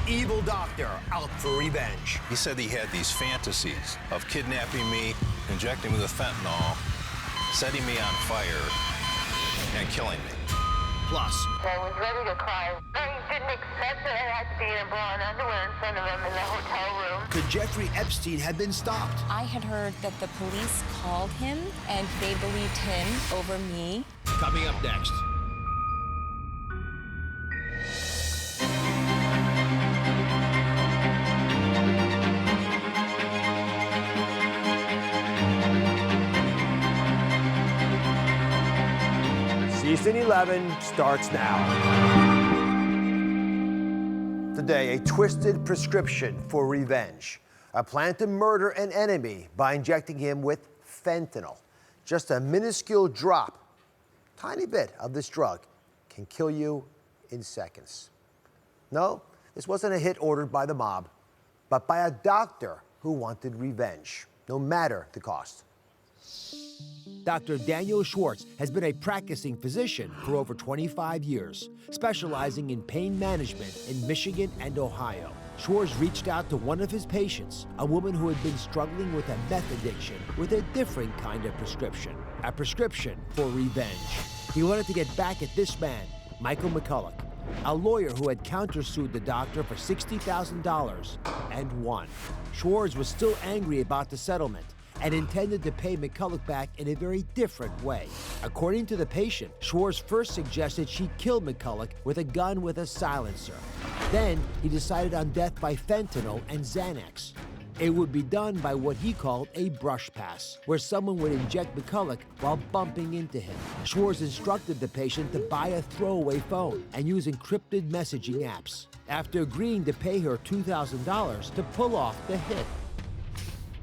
evil doctor out for revenge. He said he had these fantasies of kidnapping me, injecting me with fentanyl, setting me on fire, and killing me. Plus, I was ready to cry. I didn't expect that I had to be in bra and underwear in front of him in the hotel room. could Jeffrey Epstein have been stopped? I had heard that the police called him and they believed him over me. Coming up next. Season 11 starts now. Today, a twisted prescription for revenge. A plan to murder an enemy by injecting him with fentanyl. Just a minuscule drop, tiny bit of this drug can kill you in seconds. No, this wasn't a hit ordered by the mob, but by a doctor who wanted revenge, no matter the cost. Dr. Daniel Schwartz has been a practicing physician for over 25 years, specializing in pain management in Michigan and Ohio. Schwartz reached out to one of his patients, a woman who had been struggling with a meth addiction, with a different kind of prescription, a prescription for revenge. He wanted to get back at this man, Michael McCulloch, a lawyer who had countersued the doctor for $60,000 and won. Schwartz was still angry about the settlement and intended to pay McCulloch back in a very different way. According to the patient, Schwartz first suggested she kill McCulloch with a gun with a silencer. Then he decided on death by fentanyl and Xanax. It would be done by what he called a brush pass, where someone would inject McCulloch while bumping into him. Schwartz instructed the patient to buy a throwaway phone and use encrypted messaging apps, after agreeing to pay her $2,000 to pull off the hit.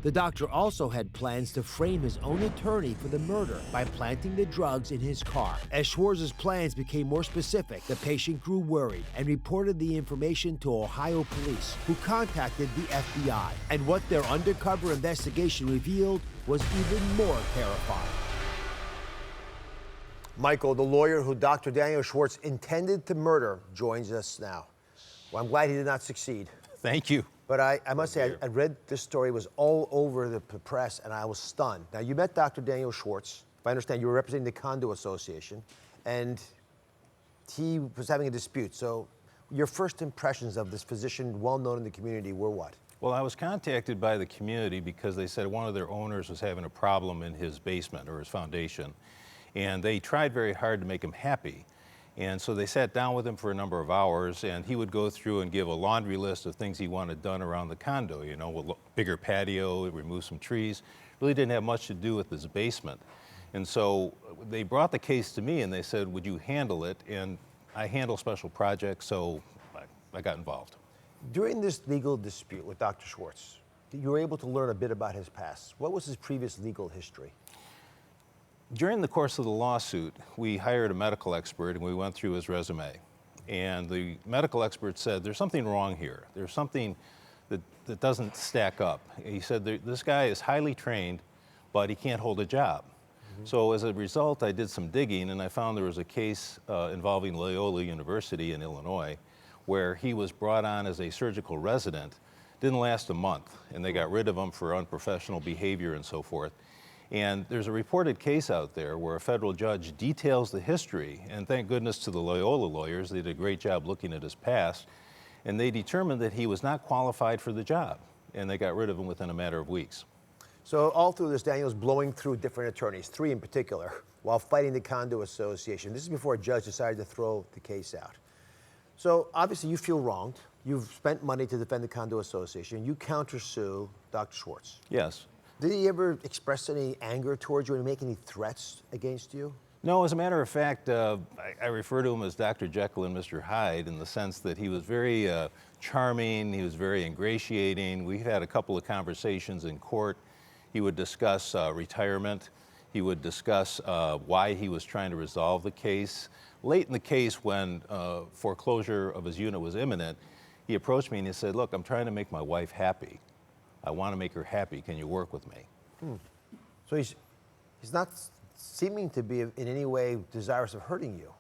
The doctor also had plans to frame his own attorney for the murder by planting the drugs in his car. As Schwartz's plans became more specific, the patient grew worried and reported the information to Ohio police, who contacted the FBI. And what their undercover investigation revealed was even more terrifying. Michael, the lawyer who Dr. Daniel Schwartz intended to murder, joins us now. Well, I'm glad he did not succeed. Thank you. But I must say, I read this story, was all over the press, and I was stunned. Now, you met Dr. Daniel Schwartz. If I understand, you were representing the Condo Association, and he was having a dispute. So your first impressions of this physician, well-known in the community, were what? Well, I was contacted by the community because they said one of their owners was having a problem in his basement or his foundation, and they tried very hard to make him happy. And so they sat down with him for a number of hours, and he would go through and give a laundry list of things he wanted done around the condo, you know, a bigger patio, remove some trees. Really didn't have much to do with his basement. And so they brought the case to me and they said, would you handle it? And I handle special projects, so I got involved. During this legal dispute with Dr. Schwartz, you were able to learn a bit about his past. What was his previous legal history? During the course of the lawsuit, we hired a medical expert and we went through his resume. And the medical expert said, there's something wrong here. There's something that doesn't stack up. He said, this guy is highly trained, but he can't hold a job. Mm-hmm. So as a result, I did some digging and I found there was a case involving Loyola University in Illinois where he was brought on as a surgical resident. Didn't last a month, and they got rid of him for unprofessional behavior and so forth. And there's a reported case out there where a federal judge details the history, and thank goodness to the Loyola lawyers, they did a great job looking at his past, and they determined that he was not qualified for the job, and they got rid of him within a matter of weeks. So all through this, Daniel's blowing through different attorneys, 3 in particular, while fighting the Condo Association. This is before a judge decided to throw the case out. So obviously you feel wronged. You've spent money to defend the Condo Association. You countersue Dr. Schwartz. Yes. Did he ever express any anger towards you and make any threats against you? No, as a matter of fact, I refer to him as Dr. Jekyll and Mr. Hyde in the sense that he was very charming, he was very ingratiating. We've had a couple of conversations in court. He would discuss retirement. He would discuss why he was trying to resolve the case. Late in the case, when foreclosure of his unit was imminent, he approached me and he said, look, I'm trying to make my wife happy. I want to make her happy. Can you work with me? So he's not seeming to be in any way desirous of hurting you.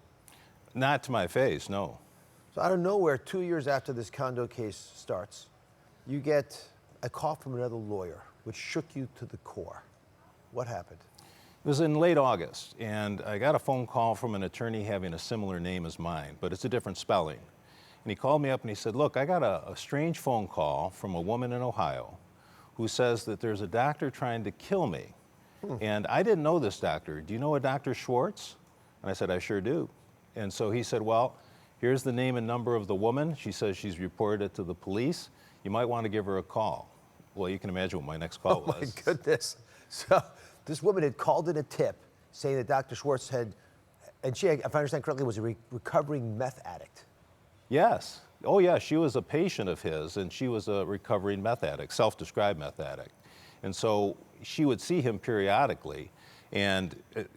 Not to my face, no. So out of nowhere, 2 years after this condo case starts, you get a call from another lawyer, which shook you to the core. What happened? It was in late August, and I got a phone call from an attorney having a similar name as mine, but it's a different spelling. And he called me up and he said, look, I got a strange phone call from a woman in Ohio who says that there's a doctor trying to kill me. And I didn't know this doctor. Do you know a Dr. Schwartz? And I said, I sure do. And so he said, well, here's the name and number of the woman. She says she's reported it to the police. You might want to give her a call. Well, you can imagine what my next call was. Oh, my goodness. So this woman had called in a tip saying that Dr. Schwartz had, and she, if I understand correctly, was a recovering meth addict. Yes. Oh, yeah, she was a patient of his, and she was a recovering meth addict, self-described meth addict. And so she would see him periodically, and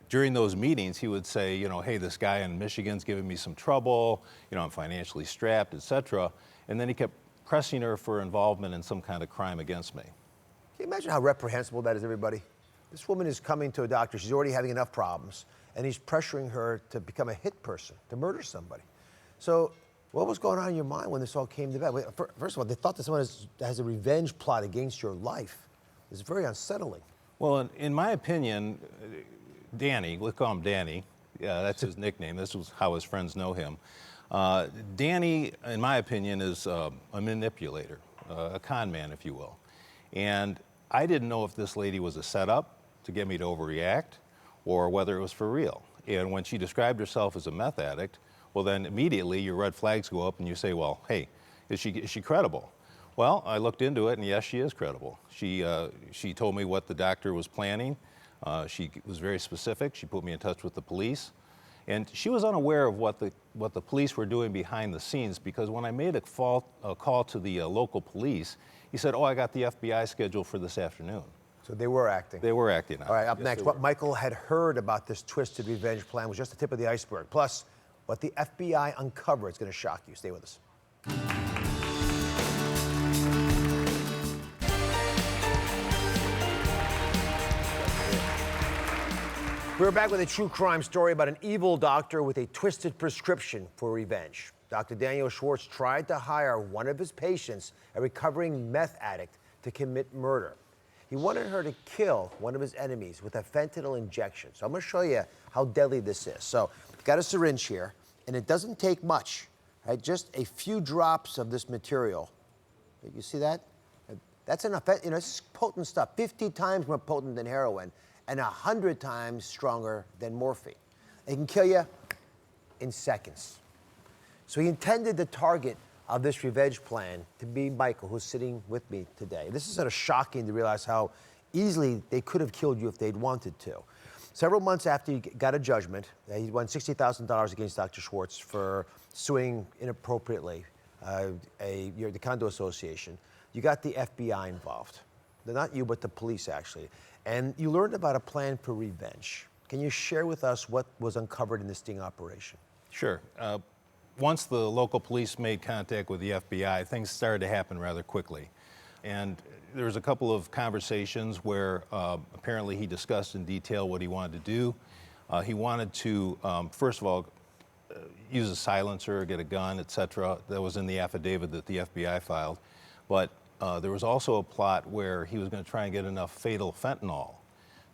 during those meetings, he would say, you know, hey, this guy in Michigan's giving me some trouble, you know, I'm financially strapped, etc. And then he kept pressing her for involvement in some kind of crime against me. Can you imagine how reprehensible that is, everybody? This woman is coming to a doctor, she's already having enough problems, and he's pressuring her to become a hit person, to murder somebody. So what was going on in your mind when this all came to bed? First of all, they thought that someone has a revenge plot against your life. It's very unsettling. Well, in my opinion, Danny, let's call him Danny, that's his nickname, this was how his friends know him. Danny, in my opinion, is a manipulator, a con man, if you will. And I didn't know if this lady was a setup to get me to overreact or whether it was for real. And when she described herself as a meth addict, well, then immediately your red flags go up and you say, well, hey, is she credible? Well, I looked into it, and yes, she is credible. She told me what the doctor was planning. She was very specific. She put me in touch with the police. And she was unaware of what the police were doing behind the scenes, because when I made a call to the local police, he said, oh, I got the FBI scheduled for this afternoon. So they were acting. They were acting on it. All right, up Yes, next, they what were. Michael had heard about this twisted revenge plan was just the tip of the iceberg. Plus, what the FBI uncovered is going to shock you. Stay with us. We're back with a true crime story about an evil doctor with a twisted prescription for revenge. Dr. Daniel Schwartz tried to hire one of his patients, a recovering meth addict, to commit murder. He wanted her to kill one of his enemies with a fentanyl injection. So I'm going to show you how deadly this is. So I've got a syringe here, and it doesn't take much, right? Just a few drops of this material. You see that? That's enough. You know, this is potent stuff, 50 times more potent than heroin and 100 times stronger than morphine. It can kill you in seconds. So he intended the target of this revenge plan to be Michael, who's sitting with me today. This is sort of shocking to realize how easily they could have killed you if they'd wanted to. Several months after he got a judgment, he won $60,000 against Dr. Schwartz for suing inappropriately the condo association. You got the FBI involved. Not you, but the police, actually. And you learned about a plan for revenge. Can you share with us what was uncovered in this sting operation? Sure. Once the local police made contact with the FBI, things started to happen rather quickly. And there was a couple of conversations where apparently he discussed in detail what he wanted to do. He wanted to, first of all, use a silencer, get a gun, etc. That was in the affidavit that the FBI filed. But there was also a plot where he was going to try and get enough fatal fentanyl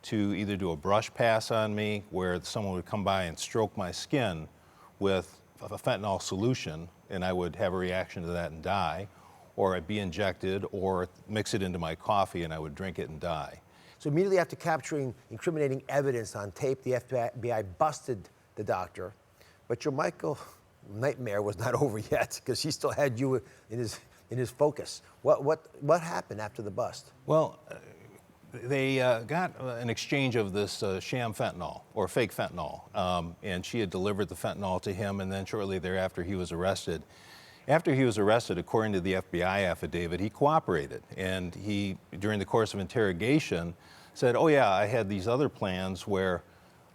to either do a brush pass on me, where someone would come by and stroke my skin with a fentanyl solution, and I would have a reaction to that and die, or I'd be injected, or mix it into my coffee and I would drink it and die. So immediately after capturing incriminating evidence on tape, the FBI busted the doctor. But your Michael nightmare was not over yet, because he still had you in his focus. What happened after the bust? Well, they got an exchange of this sham fentanyl, or fake fentanyl, and she had delivered the fentanyl to him, and then shortly thereafter he was arrested. After he was arrested, according to the FBI affidavit, he cooperated, and he, during the course of interrogation, said, oh yeah, I had these other plans where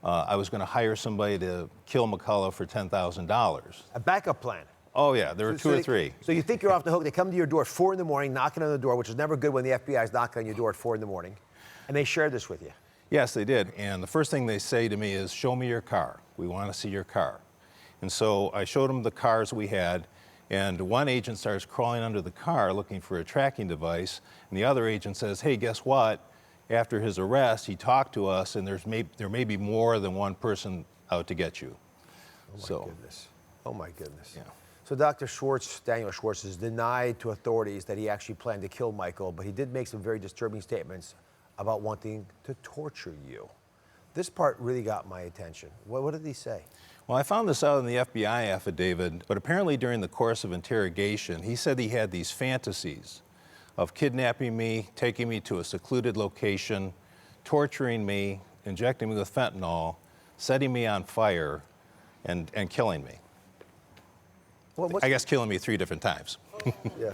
I was going to hire somebody to kill McCullough for $10,000. A backup plan. Oh yeah, there were two or three. So you think you're off the hook. They come to your door at 4 in the morning, knocking on the door, which is never good when the FBI is knocking on your door at 4 in the morning. And they shared this with you. Yes, they did. And the first thing they say to me is, show me your car. We want to see your car. And so I showed them the cars we had, And one agent starts crawling under the car looking for a tracking device, and the other agent says, hey, guess what? After his arrest, he talked to us, and there may be more than one person out to get you. Oh, my goodness. Oh, my goodness. Yeah. So Dr. Schwartz, Daniel Schwartz, has denied to authorities that he actually planned to kill Michael, but he did make some very disturbing statements about wanting to torture you. This part really got my attention. What did he say? Well, I found this out in the FBI affidavit, but apparently during the course of interrogation, he said he had these fantasies of kidnapping me, taking me to a secluded location, torturing me, injecting me with fentanyl, setting me on fire, and killing me. Well, I guess killing me 3 different times. Yeah.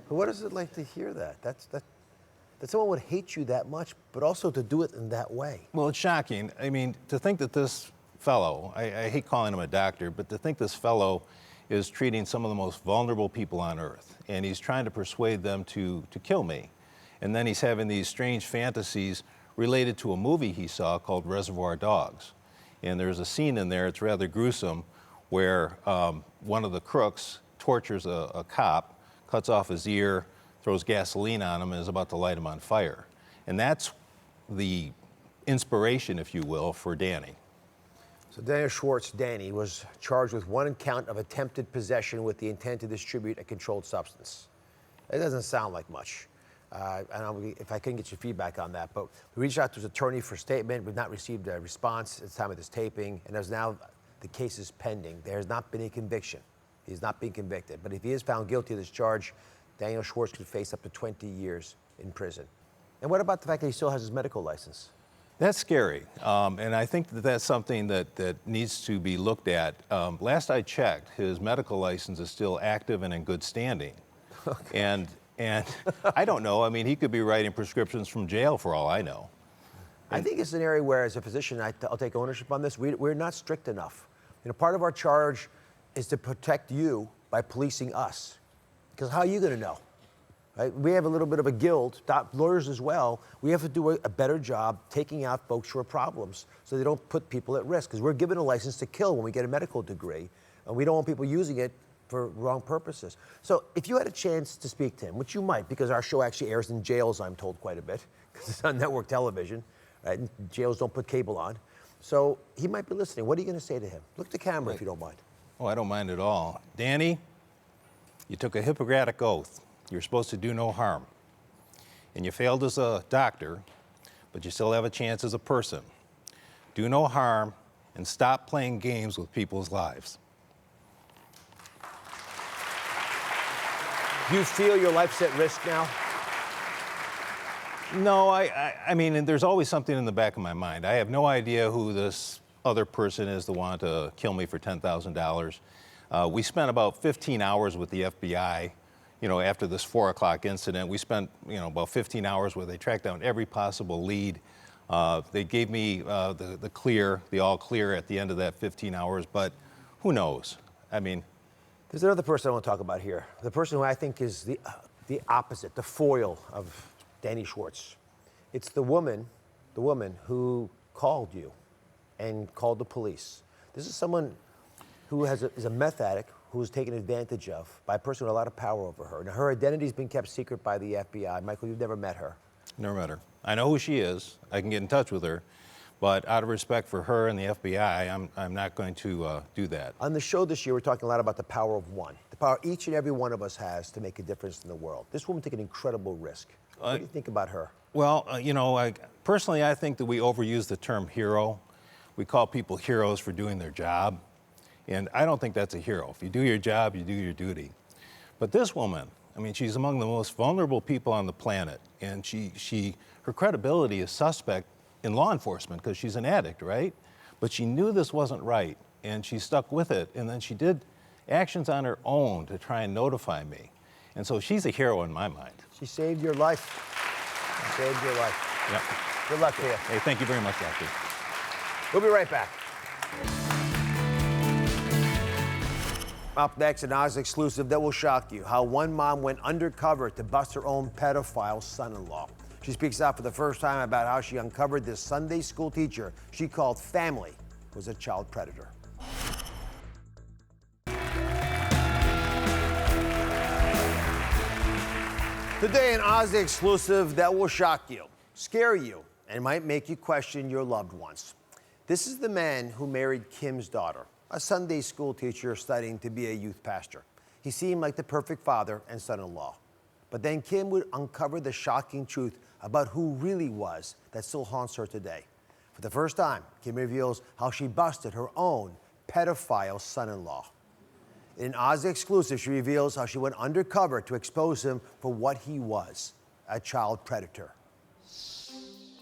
But what is it like to hear that? That someone would hate you that much, but also to do it in that way. Well, it's shocking. I mean, to think that this fellow, I hate calling him a doctor, but to think this fellow is treating some of the most vulnerable people on earth, and he's trying to persuade them to kill me. And then he's having these strange fantasies related to a movie he saw called Reservoir Dogs. And there's a scene in there, it's rather gruesome, where one of the crooks tortures a cop, cuts off his ear, throws gasoline on him, and is about to light him on fire. And that's the inspiration, if you will, for Danny. So Daniel Schwartz, Danny, was charged with 1 count of attempted possession with the intent to distribute a controlled substance. It doesn't sound like much. If I couldn't get your feedback on that, but we reached out to his attorney for a statement. We've not received a response at the time of this taping, and there's now the case is pending. There has not been a conviction. He's not being convicted. But if he is found guilty of this charge, Daniel Schwartz could face up to 20 years in prison. And what about the fact that he still has his medical license? That's scary, and I think that that's something that needs to be looked at. Last I checked, his medical license is still active and in good standing. Okay. And I don't know, I mean, he could be writing prescriptions from jail for all I know. I think it's an area where, as a physician, I'll take ownership on this. We're not strict enough. You know, part of our charge is to protect you by policing us. Because how are you going to know? Right? We have a little bit of a guild, lawyers as well. We have to do a better job taking out folks who are problems so they don't put people at risk. Because we're given a license to kill when we get a medical degree, and we don't want people using it for wrong purposes. So if you had a chance to speak to him, which you might, because our show actually airs in jails, I'm told, quite a bit, because it's on network television, right? And jails don't put cable on. So he might be listening. What are you going to say to him? Look at the camera if you don't mind. Oh, I don't mind at all. Danny, you took a Hippocratic oath. You're supposed to do no harm. And you failed as a doctor, but you still have a chance as a person. Do no harm and stop playing games with people's lives. Do you feel your life's at risk now? No, I mean, there's always something in the back of my mind. I have no idea who this other person is that wanted to kill me for $10,000. We spent about 15 hours with the FBI. You know, after this 4 o'clock incident, we spent, about 15 hours where they tracked down every possible lead. They gave me the all clear at the end of that 15 hours, but who knows? I mean. There's another person I want to talk about here. The person who I think is the opposite, the foil of Danny Schwartz. It's the woman who called you and called the police. This is someone who is a meth addict who was taken advantage of by a person with a lot of power over her. Now, her identity's been kept secret by the FBI. Michael, you've never met her. Never met her. I know who she is. I can get in touch with her. But out of respect for her and the FBI, I'm not going to do that. On the show this year, we're talking a lot about the power of one. The power each and every one of us has to make a difference in the world. This woman took an incredible risk. What do you think about her? Well, personally, I think that we overuse the term hero. We call people heroes for doing their job. And I don't think that's a hero. If you do your job, you do your duty. But this woman, I mean, she's among the most vulnerable people on the planet. And her credibility is suspect in law enforcement because she's an addict, right? But she knew this wasn't right, and she stuck with it. And then she did actions on her own to try and notify me. And so she's a hero in my mind. She saved your life. She saved your life. Yep. Good luck to you. Hey, thank you very much, Doctor. We'll be right back. Up next, an Oz exclusive that will shock you. How one mom went undercover to bust her own pedophile son-in-law. She speaks out for the first time about how she uncovered this Sunday school teacher she called family was a child predator. Today, an Ozzy exclusive that will shock you, scare you, and might make you question your loved ones. This is the man who married Kim's daughter, a Sunday school teacher studying to be a youth pastor. He seemed like the perfect father and son-in-law. But then Kim would uncover the shocking truth about who really was that still haunts her today. For the first time, Kim reveals how she busted her own pedophile son-in-law. In an Ozzy exclusive, she reveals how she went undercover to expose him for what he was, a child predator.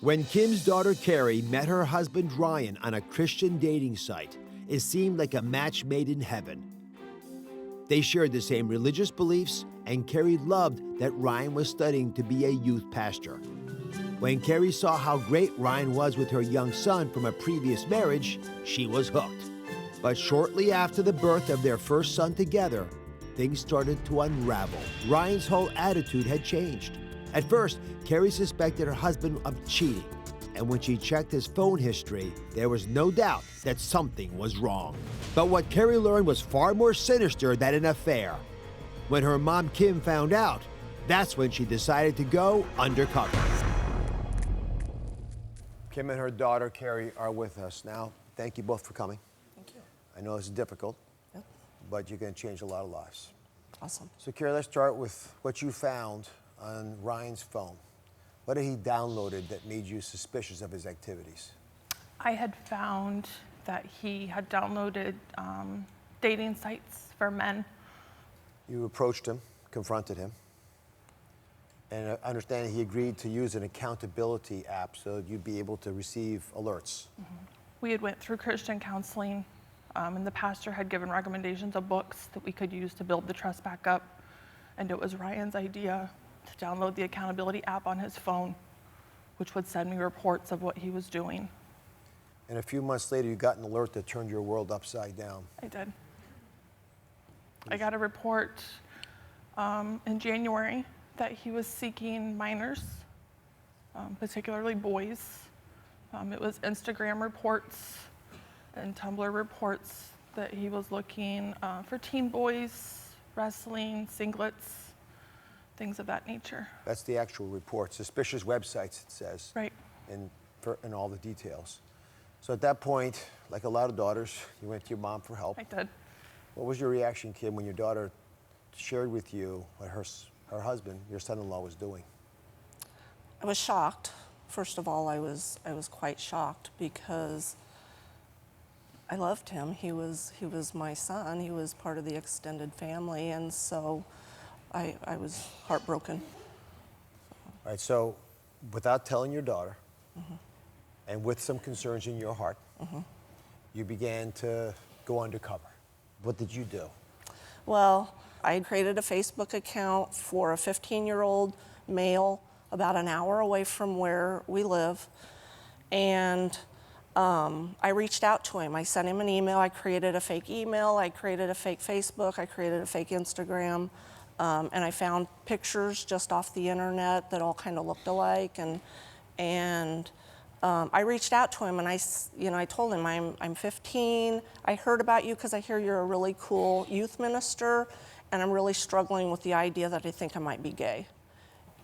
When Kim's daughter Carrie met her husband Ryan on a Christian dating site, it seemed like a match made in heaven. They shared the same religious beliefs, and Carrie loved that Ryan was studying to be a youth pastor. When Carrie saw how great Ryan was with her young son from a previous marriage, she was hooked. But shortly after the birth of their first son together, things started to unravel. Ryan's whole attitude had changed. At first, Carrie suspected her husband of cheating, and when she checked his phone history, there was no doubt that something was wrong. But what Carrie learned was far more sinister than an affair. When her mom Kim found out, that's when she decided to go undercover. Kim and her daughter Carrie are with us now. Thank you both for coming. Thank you. I know this is difficult, Yep. but you're going to change a lot of lives. Awesome. So, Carrie, let's start with what you found on Ryan's phone. What had he downloaded that made you suspicious of his activities? I had found that he had downloaded dating sites for men. You approached him, confronted him, and I understand he agreed to use an accountability app so you'd be able to receive alerts. Mm-hmm. We had went through Christian counseling, and the pastor had given recommendations of books that we could use to build the trust back up. And it was Ryan's idea to download the accountability app on his phone, which would send me reports of what he was doing. And a few months later, you got an alert that turned your world upside down. I did. I got a report in January that he was seeking minors, particularly boys. It was Instagram reports and Tumblr reports that he was looking for teen boys, wrestling, singlets, things of that nature. That's the actual report. Suspicious websites, it says. Right. In all the details. So at that point, like a lot of daughters, you went to your mom for help. I did. What was your reaction, Kim, when your daughter shared with you what her husband, your son-in-law, was doing? I was shocked. First of all, I was quite shocked because I loved him. He was my son. He was part of the extended family, and so I was heartbroken. All right, so without telling your daughter, and with some concerns in your heart, you began to go undercover. What did you do? Well, I created a Facebook account for a 15-year-old male about an hour away from where we live, and I reached out to him. I sent him an email. I created a fake email. I created a fake Facebook. I created a fake Instagram. And I found pictures just off the internet that all kind of looked alike. And I reached out to him, and I told him, I'm 15. I heard about you because I hear you're a really cool youth minister, and I'm really struggling with the idea that I think I might be gay.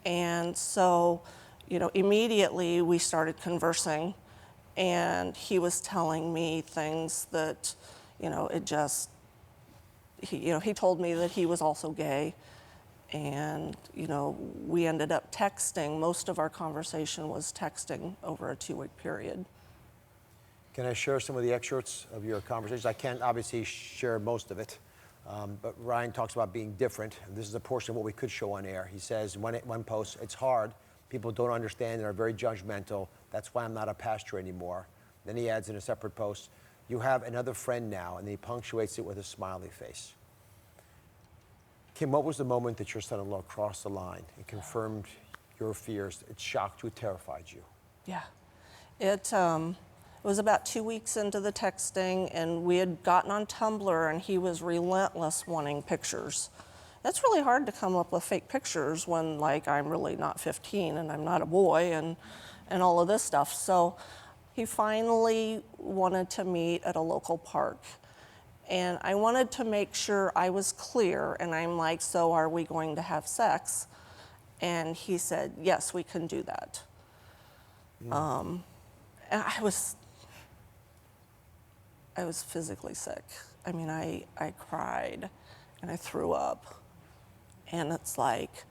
And so, immediately we started conversing, and he was telling me things that, he told me that he was also gay, and we ended up texting. Most of our conversation was texting over a 2-week period. Can I share some of the excerpts of your conversations? I can't obviously share most of it, but Ryan talks about being different. And this is a portion of what we could show on air. He says in one post, "It's hard. People don't understand and are very judgmental. That's why I'm not a pastor anymore." Then he adds in a separate post, "You have another friend now," and then he punctuates it with a smiley face. Kim, what was the moment that your son-in-law crossed the line and confirmed your fears? It shocked you, it terrified you. Yeah. It was about 2 weeks into the texting, and we had gotten on Tumblr, and he was relentless wanting pictures. It's really hard to come up with fake pictures when, I'm really not 15 and I'm not a boy and all of this stuff. So he finally wanted to meet at a local park. And I wanted to make sure I was clear, and I'm like, "So are we going to have sex?" And he said, yes, we can do that. And I was physically sick. I mean, I cried and I threw up. And it's like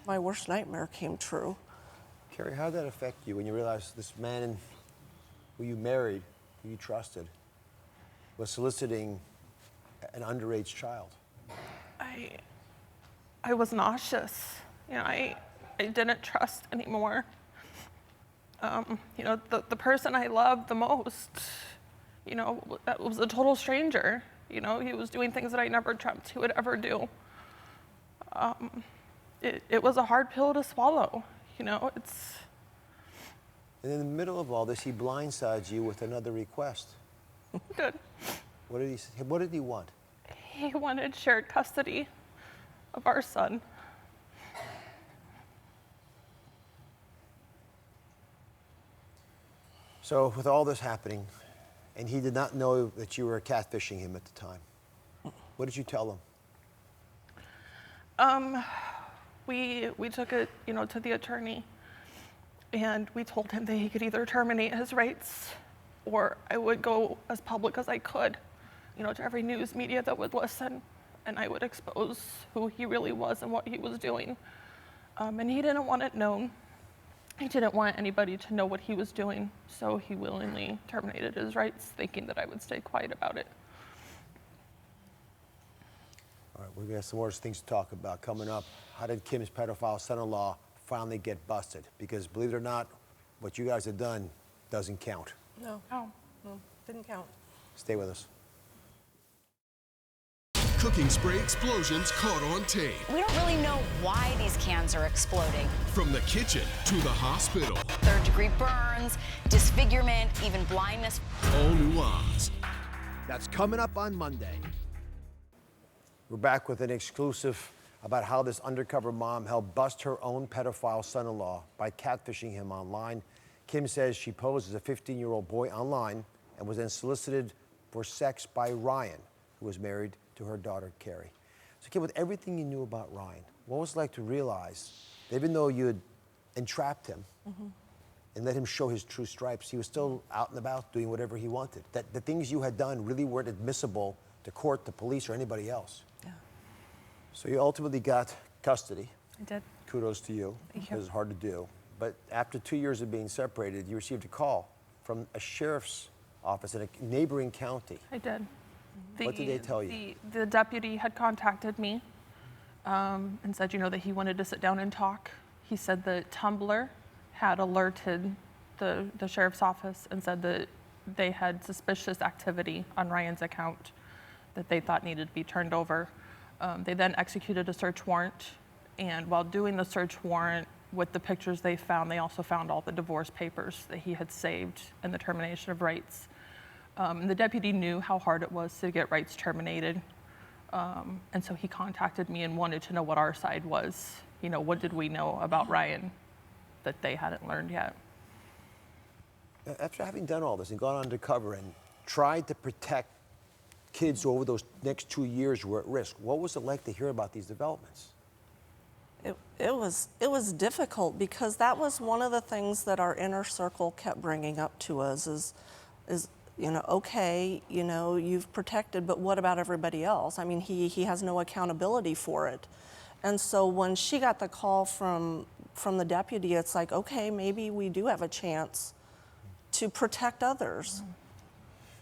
my worst nightmare came true. Carrie, how did that affect you when you realized this man who you married, who you trusted, was soliciting an underage child? I was nauseous. You know, I didn't trust anymore. You know, the person I loved the most, you know, was a total stranger. You know, he was doing things that I never dreamt he would ever do. It was a hard pill to swallow. You know, it's. And in the middle of all this, he blindsides you with another request. Good. What did he say? What did he want? He wanted shared custody of our son. So with all this happening, and he did not know that you were catfishing him at the time, what did you tell him? We took it, you know, to the attorney, and we told him that he could either terminate his rights, or I would go as public as I could, you know, to every news media that would listen, and I would expose who he really was and what he was doing. And he didn't want it known. He didn't want anybody to know what he was doing, so he willingly terminated his rights, thinking that I would stay quiet about it. All right, we're gonna have some more things to talk about coming up. How did Kim's pedophile son-in-law finally get busted? Because believe it or not, what you guys have done doesn't count. No, didn't count. Stay with us. Cooking spray explosions caught on tape. We don't really know why these cans are exploding. From the kitchen to the hospital. Third-degree burns, disfigurement, even blindness. All new Oz. That's coming up on Monday. We're back with an exclusive about how this undercover mom helped bust her own pedophile son-in-law by catfishing him online. Kim says she posed as a 15-year-old boy online and was then solicited for sex by Ryan, who was married to her daughter, Carrie. So Kim, with everything you knew about Ryan, what was it like to realize that even though you had entrapped him and let him show his true stripes, he was still out and about doing whatever he wanted? That the things you had done really weren't admissible to court, to police, or anybody else. Yeah. So you ultimately got custody. I did. Kudos to you, because it's hard to do. But after 2 years of being separated, you received a call from a sheriff's office in a neighboring county. I did. What did they tell you? The deputy had contacted me and said, you know, that he wanted to sit down and talk. He said that Tumblr had alerted the sheriff's office and said that they had suspicious activity on Ryan's account that they thought needed to be turned over. They then executed a search warrant, and while doing the search warrant, with the pictures they found, they also found all the divorce papers that he had saved and the termination of rights. The deputy knew how hard it was to get rights terminated, and so he contacted me and wanted to know what our side was. You know, what did we know about Ryan that they hadn't learned yet? After having done all this and gone undercover and tried to protect kids who over those next 2 years were at risk, what was it like to hear about these developments? It was difficult, because that was one of the things that our inner circle kept bringing up to us is you know, okay, you know, you've protected, but what about everybody else? I mean, he has no accountability for it. And so when she got the call from the deputy, it's like, okay, maybe we do have a chance to protect others.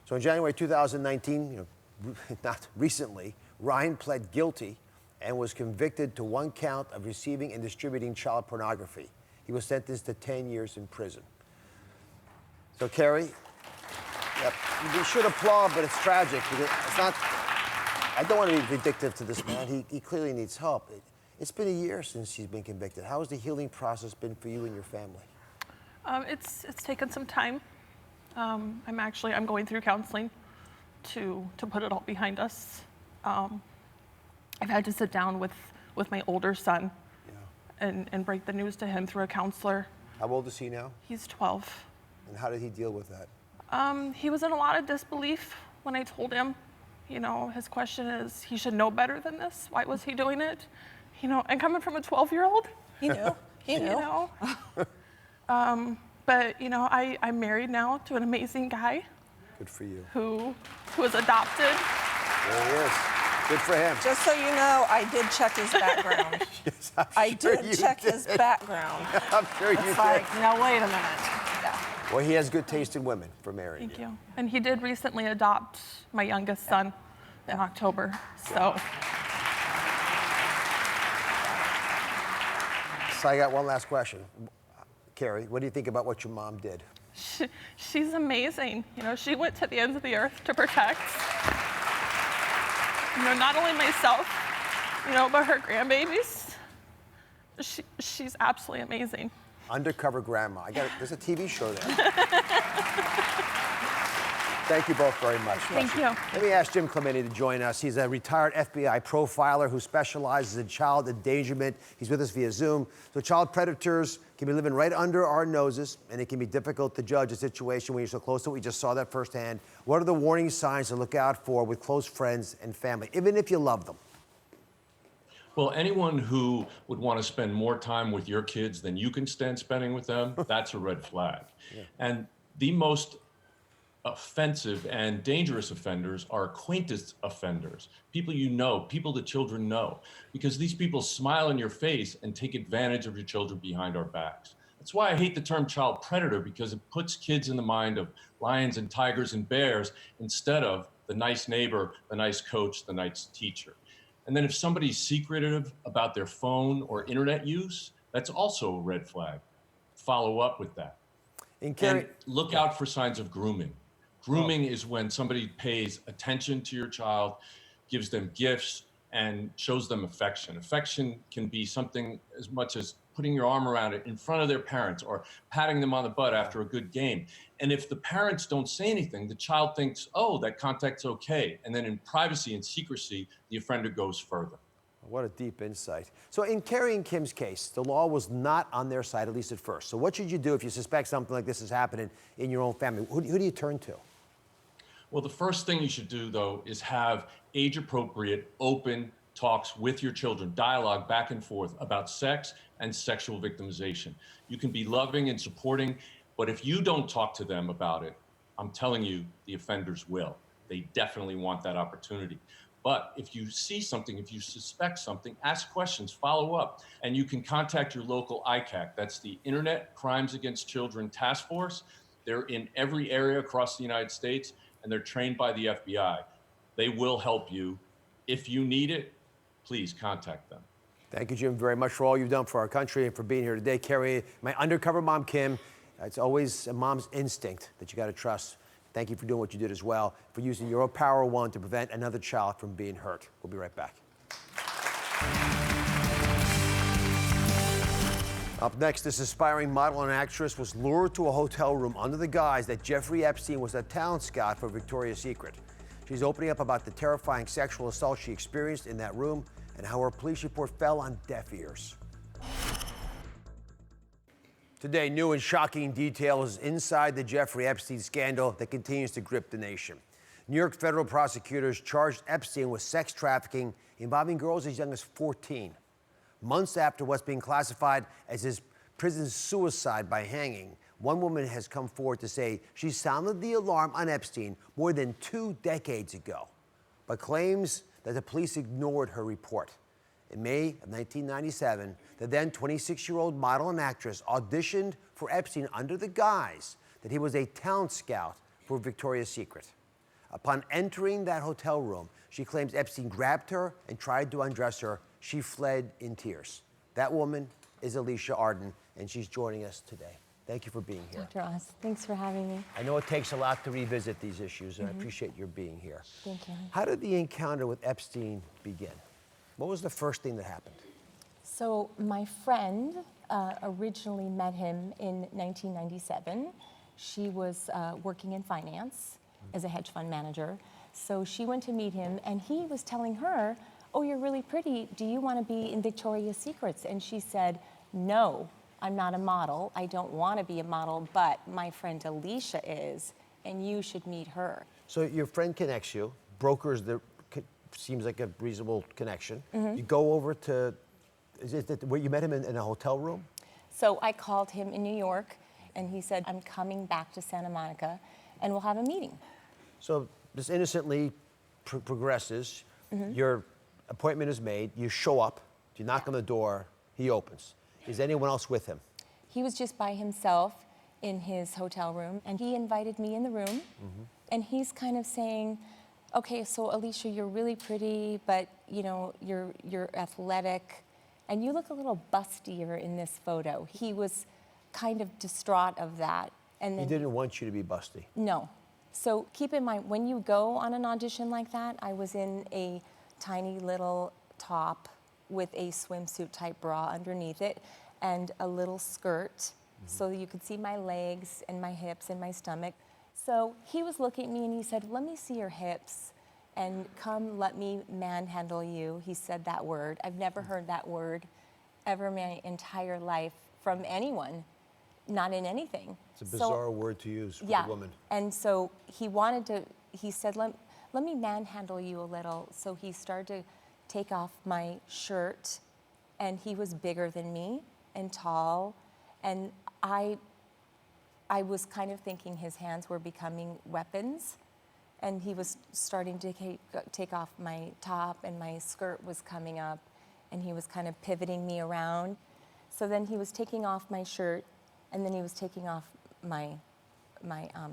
So in January 2019, you know, not recently, Ryan pled guilty and was convicted to 1 count of receiving and distributing child pornography. He was sentenced to 10 years in prison. So Carrie, we should applaud, but it's tragic because it's not. I don't want to be vindictive to this man. He clearly needs help. It's been a year since he's been convicted. How has the healing process been for you and your family? It's taken some time. I'm going through counseling to put it all behind us. I've had to sit down with my older son and break the news to him through a counselor. How old is he now? He's 12. And how did he deal with that? He was in a lot of disbelief when I told him. You know, his question is, he should know better than this. Why was he doing it? You know, and coming from a 12-year-old, He knew. He knew. you know. But, you know, I'm married now to an amazing guy Good for you. who is adopted. There he is. Good for him. Just so you know, I did check his background. Yes, I'm I sure did you check did. his background. I'm sure you It's did. like, no, wait a minute. Yeah. Well, he has good taste in women for marrying Thank you. And he did recently adopt my youngest son in October. So So I got one last question. Carrie, what do you think about what your mom did? she's amazing. You know, she went to the ends of the earth to protect, you know, not only myself, you know, but her grandbabies. She's absolutely amazing. Undercover Grandma. There's a TV show there. Thank you both very much. Thank you. Let me ask Jim Clemente to join us. He's a retired FBI profiler who specializes in child endangerment. He's with us via Zoom. So child predators can be living right under our noses, and it can be difficult to judge a situation when you're so close to it. We just saw that firsthand. What are the warning signs to look out for with close friends and family, even if you love them? Well, anyone who would want to spend more time with your kids than you can stand spending with them, that's a red flag. Yeah. And the most offensive and dangerous offenders are acquaintance offenders, people you know, people the children know, because these people smile in your face and take advantage of your children behind our backs. That's why I hate the term child predator, because it puts kids in the mind of lions and tigers and bears instead of the nice neighbor, the nice coach, the nice teacher. And then if somebody's secretive about their phone or internet use, that's also a red flag. Follow up with that. And look out for signs of grooming. Grooming is when somebody pays attention to your child, gives them gifts, and shows them affection. Affection can be something as much as putting your arm around it in front of their parents or patting them on the butt after a good game. And if the parents don't say anything, the child thinks, oh, that contact's okay. And then in privacy and secrecy, the offender goes further. What a deep insight. So in Carrie and Kim's case, the law was not on their side, at least at first. So what should you do if you suspect something like this is happening in your own family? Who do you turn to? Well, the first thing you should do, though, is have age-appropriate, open talks with your children, dialogue back and forth about sex and sexual victimization. You can be loving and supporting, but if you don't talk to them about it, I'm telling you, the offenders will. They definitely want that opportunity. But if you see something, if you suspect something, ask questions, follow up, and you can contact your local ICAC. That's the Internet Crimes Against Children Task Force. They're in every area across the United States, and they're trained by the FBI. They will help you. If you need it, please contact them. Thank you, Jim, very much for all you've done for our country and for being here today. Carrie, my undercover mom, Kim, it's always a mom's instinct that you got to trust. Thank you for doing what you did as well, for using your own Power One to prevent another child from being hurt. We'll be right back. Up next, this aspiring model and actress was lured to a hotel room under the guise that Jeffrey Epstein was a talent scout for Victoria's Secret. She's opening up about the terrifying sexual assault she experienced in that room and how her police report fell on deaf ears. Today, new and shocking details inside the Jeffrey Epstein scandal that continues to grip the nation. New York federal prosecutors charged Epstein with sex trafficking involving girls as young as 14. Months after what's being classified as his prison suicide by hanging, one woman has come forward to say she sounded the alarm on Epstein more than 2 decades ago, but claims that the police ignored her report. In May of 1997, the then 26-year-old model and actress auditioned for Epstein under the guise that he was a talent scout for Victoria's Secret. Upon entering that hotel room, she claims Epstein grabbed her and tried to undress her. She fled in tears. That woman is Alicia Arden, and she's joining us today. Thank you for being here. Dr. Oz, thanks for having me. I know it takes a lot to revisit these issues, and I appreciate your being here. Thank you. How did the encounter with Epstein begin? What was the first thing that happened? So my friend originally met him in 1997. She was working in finance as a hedge fund manager. So she went to meet him, and he was telling her, oh, you're really pretty. Do you want to be in Victoria's Secrets? And she said, no, I'm not a model. I don't want to be a model, but my friend Alicia is, and you should meet her. So your friend connects you, brokers, seems like a reasonable connection. You go over to Is it that where you met him in a hotel room? So I called him in New York, and he said, I'm coming back to Santa Monica, and we'll have a meeting. So this innocently progresses. Your appointment is made. You show up. You knock on the door. He opens. Is anyone else with him? He was just by himself in his hotel room, and he invited me in the room, and he's kind of saying, okay, so Alicia, you're really pretty, but you know, you're athletic, and you look a little bustier in this photo. He was kind of distraught of that. And then He didn't want you to be busty. No. So keep in mind, when you go on an audition like that, I was in a tiny little top with a swimsuit type bra underneath it and a little skirt so you could see my legs and my hips and my stomach. So he was looking at me and he said, let me see your hips and come let me manhandle you. He said that word. I've never heard that word ever in my entire life from anyone, not in anything. It's a bizarre word to use for a woman. And so he said, let me manhandle you a little. So he started to take off my shirt, and he was bigger than me and tall. And I was kind of thinking his hands were becoming weapons. And he was starting to take off my top, and my skirt was coming up, and he was kind of pivoting me around. So then he was taking off my shirt, and then he was taking off my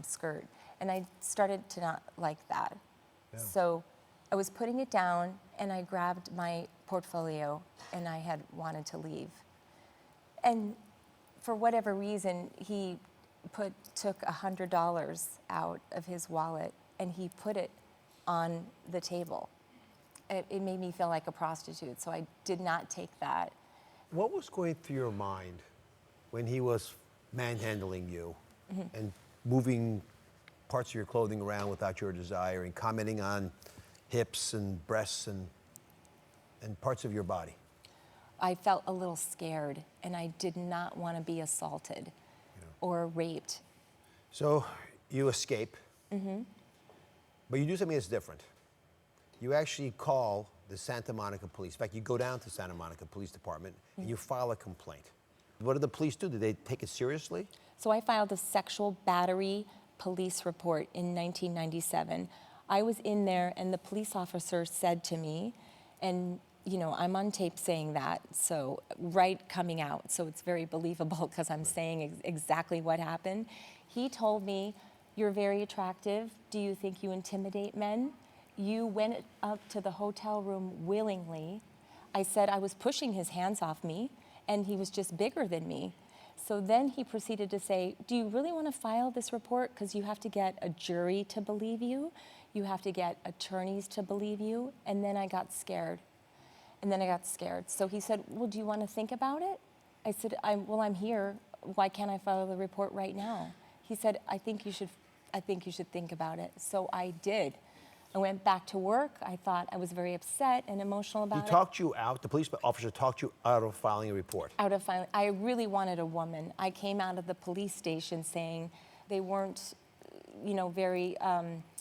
skirt. And I started to not like that. Yeah. So I was putting it down, and I grabbed my portfolio, and I had wanted to leave. And for whatever reason, he took $100 out of his wallet, and he put it on the table. It made me feel like a prostitute, so I did not take that. What was going through your mind when he was manhandling you and moving parts of your clothing around without your desire and commenting on hips and breasts and parts of your body? I felt a little scared, and I did not want to be assaulted or raped. So you escape, but you do something that's different. You actually call the Santa Monica Police. In fact, you go down to Santa Monica Police Department and you file a complaint. What did the police do? Did they take it seriously? So I filed a sexual battery police report in 1997. I was in there, and the police officer said to me, and you know, I'm on tape saying that, so right coming out, so it's very believable because I'm saying exactly what happened. He told me, you're very attractive. Do you think you intimidate men? You went up to the hotel room willingly. I said I was pushing his hands off me, and he was just bigger than me. So then he proceeded to say, do you really want to file this report? Because you have to get a jury to believe you. You have to get attorneys to believe you. And then I got scared. So he said, well, do you want to think about it? I said, I'm here. Why can't I file the report right now? He said, I think you should think about it. So I did. I went back to work. I thought I was very upset and emotional about it. He talked you out, the police officer talked you out of filing a report? Out of filing. I really wanted a woman. I came out of the police station saying they weren't, very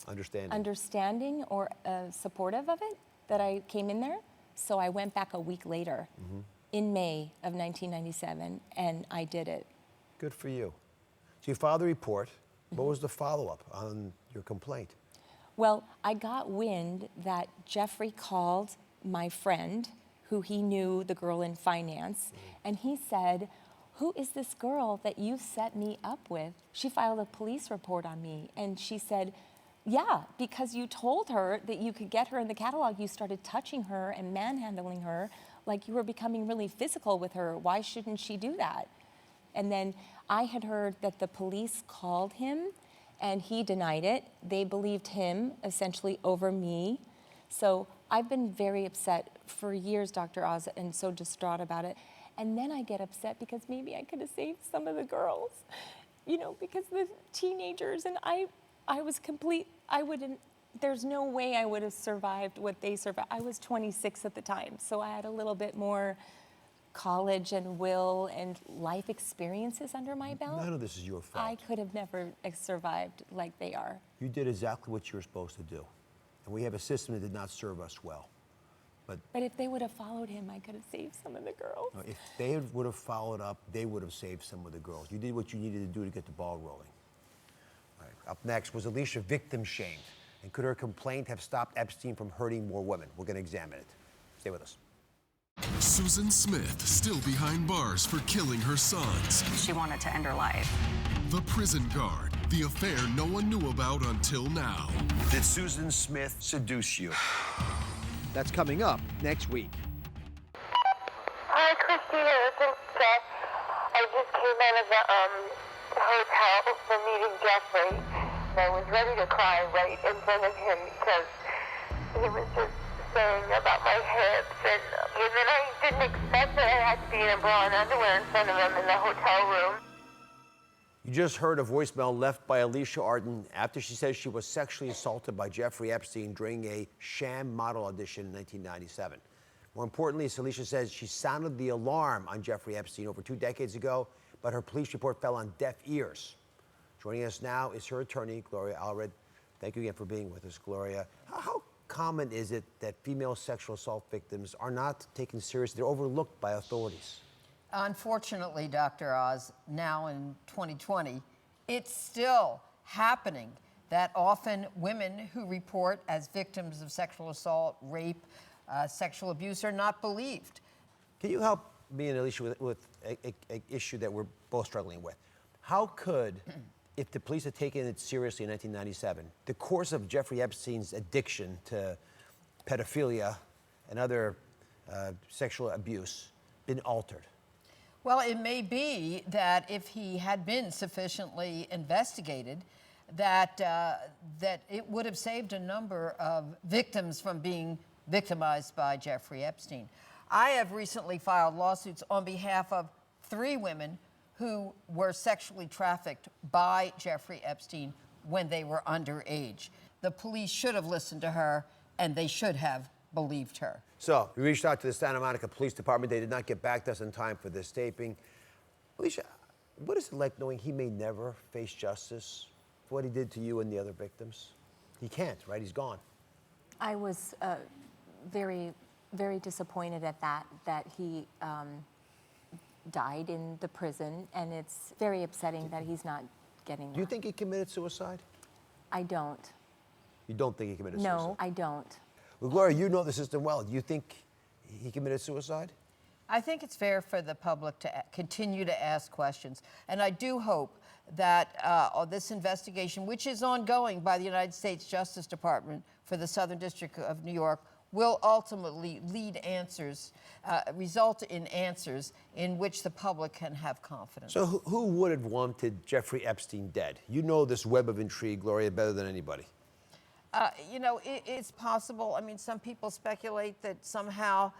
understanding or supportive of it, that I came in there. So I went back a week later, in May of 1997, and I did it. Good for you. So you filed the report. What was the follow-up on your complaint? Well, I got wind that Jeffrey called my friend, who he knew, the girl in finance, and he said, who is this girl that you set me up with? She filed a police report on me, and she said, yeah, because you told her that you could get her in the catalog. You started touching her and manhandling her, like you were becoming really physical with her. Why shouldn't she do that? And then I had heard that the police called him, and he denied it. They believed him, essentially, over me. So I've been very upset for years, Dr. Oz, and so distraught about it. And then I get upset because maybe I could have saved some of the girls, because the teenagers, and I was there's no way I would have survived what they survived. I was 26 at the time, so I had a little bit more college and will and life experiences under my belt. None of this is your fault. I could have never survived like they are. You did exactly what you were supposed to do. And we have a system that did not serve us well. but if they would have followed him, I could have saved some of the girls. if they would have followed up, they would have saved some of the girls. You did what you needed to do to get the ball rolling. All right, up next, was Alicia victim shamed? And could her complaint have stopped Epstein from hurting more women? We're going to examine it. Stay with us. Susan Smith still behind bars for killing her sons. She wanted to end her life. The prison guard, the affair no one knew about until now. Did Susan Smith seduce you? That's coming up next week. Hi, Christina. This is Jess. I just came out of the hotel for meeting Jeffrey. And I was ready to cry right in front of him because he was just saying about my hips. And then I didn't expect that I had to be in a bra and underwear in front of him in the hotel room. You just heard a voicemail left by Alicia Arden after she says she was sexually assaulted by Jeffrey Epstein during a sham model audition in 1997. More importantly, Alicia says she sounded the alarm on Jeffrey Epstein over 2 decades ago, but her police report fell on deaf ears. Joining us now is her attorney, Gloria Allred. Thank you again for being with us, Gloria. How common is it that female sexual assault victims are not taken seriously? They're overlooked by authorities. Unfortunately, Dr. Oz, now in 2020, it's still happening that often women who report as victims of sexual assault, rape, sexual abuse are not believed. Can you help me and Alicia with an issue that we're both struggling with? How could, if the police had taken it seriously in 1997, the course of Jeffrey Epstein's addiction to pedophilia and other sexual abuse been altered? Well, it may be that if he had been sufficiently investigated, that it would have saved a number of victims from being victimized by Jeffrey Epstein. I have recently filed lawsuits on behalf of 3 women who were sexually trafficked by Jeffrey Epstein when they were underage. The police should have listened to her, and they should have believed her. So we reached out to the Santa Monica Police Department. They did not get back to us in time for this taping. Alicia, what is it like knowing he may never face justice for what he did to you and the other victims? He can't, right? He's gone. I was very, very disappointed at that he died in the prison, and it's very upsetting that he's not getting that. Do you think he committed suicide? I don't. You don't think he committed suicide? No, I don't. Well, Gloria, you know the system well. Do you think he committed suicide? I think it's fair for the public to continue to ask questions. And I do hope that this investigation, which is ongoing by the United States Justice Department for the Southern District of New York, will ultimately result in answers in which the public can have confidence. So who would have wanted Jeffrey Epstein dead? You know this web of intrigue, Gloria, better than anybody. You know, it's possible. I mean, some people speculate that somehow,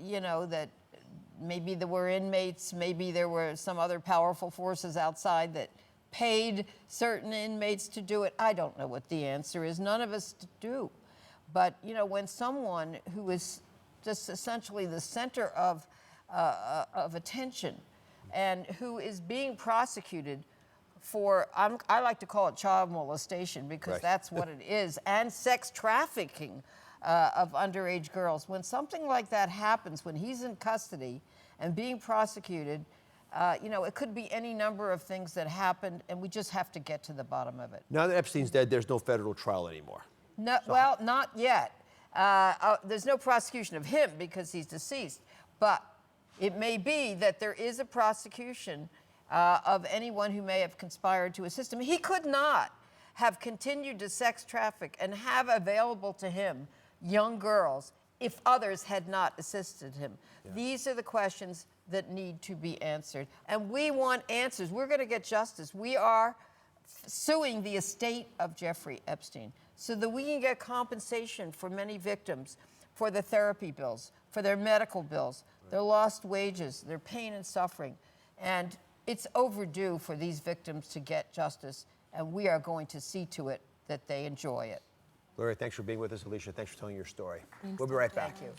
you know, that maybe there were inmates, maybe there were some other powerful forces outside that paid certain inmates to do it. I don't know what the answer is. None of us do. But, you know, when someone who is just essentially the center of attention and who is being prosecuted for, I like to call it child molestation because right. That's what it is, and sex trafficking of underage girls. When something like that happens, when he's in custody and being prosecuted, you know, it could be any number of things that happened, and we just have to get to the bottom of it. Now that Epstein's dead, there's no federal trial anymore. No, well, not yet. There's no prosecution of him because he's deceased, but it may be that there is a prosecution of anyone who may have conspired to assist him. He could not have continued to sex traffic and have available to him young girls if others had not assisted him. Yeah. These are the questions that need to be answered. And we want answers. We're going to get justice. We are suing the estate of Jeffrey Epstein so that we can get compensation for many victims, for the therapy bills, for their medical bills, their lost wages, their pain and suffering. And it's overdue for these victims to get justice, and we are going to see to it that they enjoy it. Gloria, thanks for being with us. Alicia, thanks for telling your story. We'll be right back. Thank you.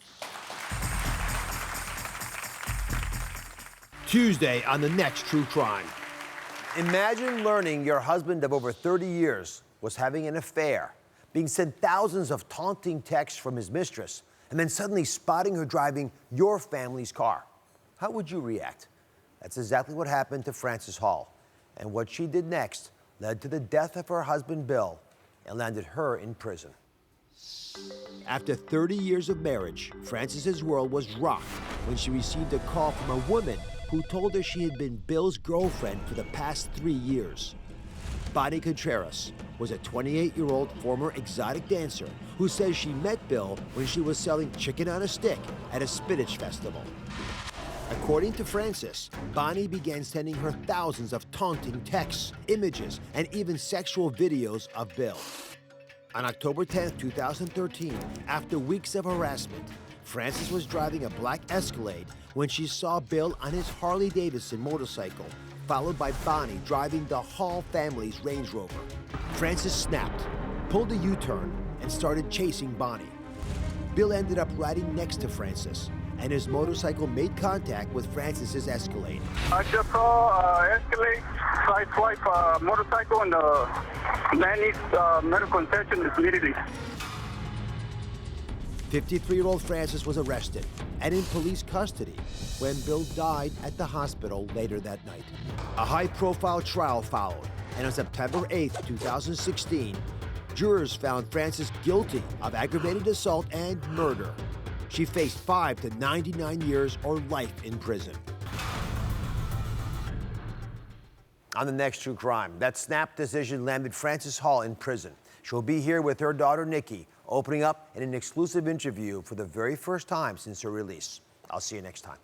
Tuesday on the next True Crime. Imagine learning your husband of over 30 years was having an affair, being sent thousands of taunting texts from his mistress, and then suddenly spotting her driving your family's car. How would you react? That's exactly what happened to Frances Hall. And what she did next led to the death of her husband, Bill, and landed her in prison. After 30 years of marriage, Frances's world was rocked when she received a call from a woman who told her she had been Bill's girlfriend for the past 3 years. Bonnie Contreras was a 28-year-old former exotic dancer who says she met Bill when she was selling chicken on a stick at a spinach festival. According to Frances, Bonnie began sending her thousands of taunting texts, images, and even sexual videos of Bill. On October 10, 2013, after weeks of harassment, Frances was driving a black Escalade when she saw Bill on his Harley-Davidson motorcycle, followed by Bonnie driving the Hall family's Range Rover. Frances snapped, pulled a U-turn, and started chasing Bonnie. Bill ended up riding next to Frances, and his motorcycle made contact with Frances's Escalade. I just saw Escalade sideswipe motorcycle, and the man needs medical attention immediately. 53-year-old Frances was arrested and in police custody when Bill died at the hospital later that night. A high-profile trial followed, and on September 8, 2016, jurors found Frances guilty of aggravated assault and murder. She faced 5 to 99 years or life in prison. On the next true crime, that snap decision landed Frances Hall in prison. She'll be here with her daughter, Nikki, opening up in an exclusive interview for the very first time since her release. I'll see you next time.